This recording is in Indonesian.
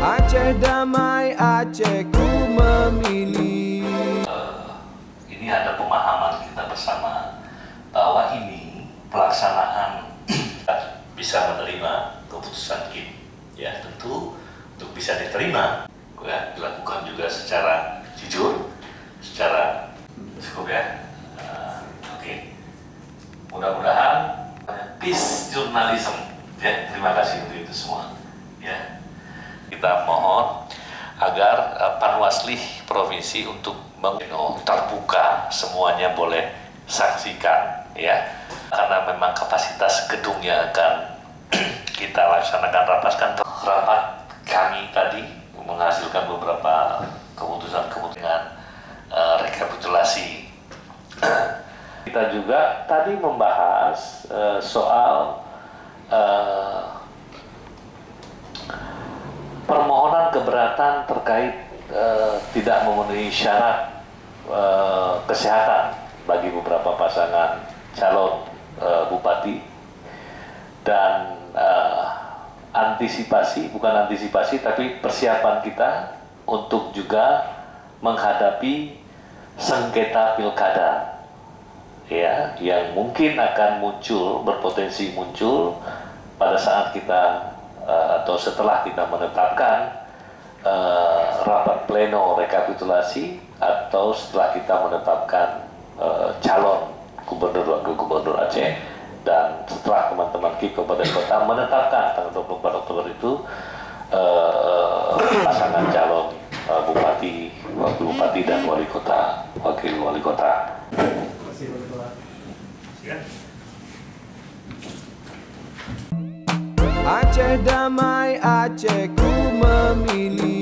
Aceh damai, Aceh ku memilih. Ini ada pemahaman kita bersama bahwa ini pelaksanaan bisa menerima keputusan ini. Ya tentu untuk bisa diterima ya, dilakukan juga secara jujur, secara cukup ya. Oke. Mudah-mudahan peace journalism ya. Terima kasih untuk itu semua ya. Kita mohon agar Panwaslih Provinsi untuk terbuka, semuanya boleh saksikan ya, karena memang kapasitas gedungnya akan kita laksanakan rapat kami tadi menghasilkan beberapa keputusan rekapitulasi. Kita juga tadi membahas soal permohonan keberatan terkait tidak memenuhi syarat kesehatan bagi beberapa pasangan calon bupati, dan bukan antisipasi tapi persiapan kita untuk juga menghadapi sengketa pilkada ya, yang mungkin akan berpotensi muncul pada saat kita atau setelah kita menetapkan rapat pleno rekapitulasi, atau setelah kita menetapkan calon gubernur wakil gubernur Aceh, dan setelah teman-teman kabupaten kota menetapkan tanggal 24 Oktober itu pasangan calon bupati, wakil bupati dan wakil wali kota. Aceh damai, Aceh ku memilih.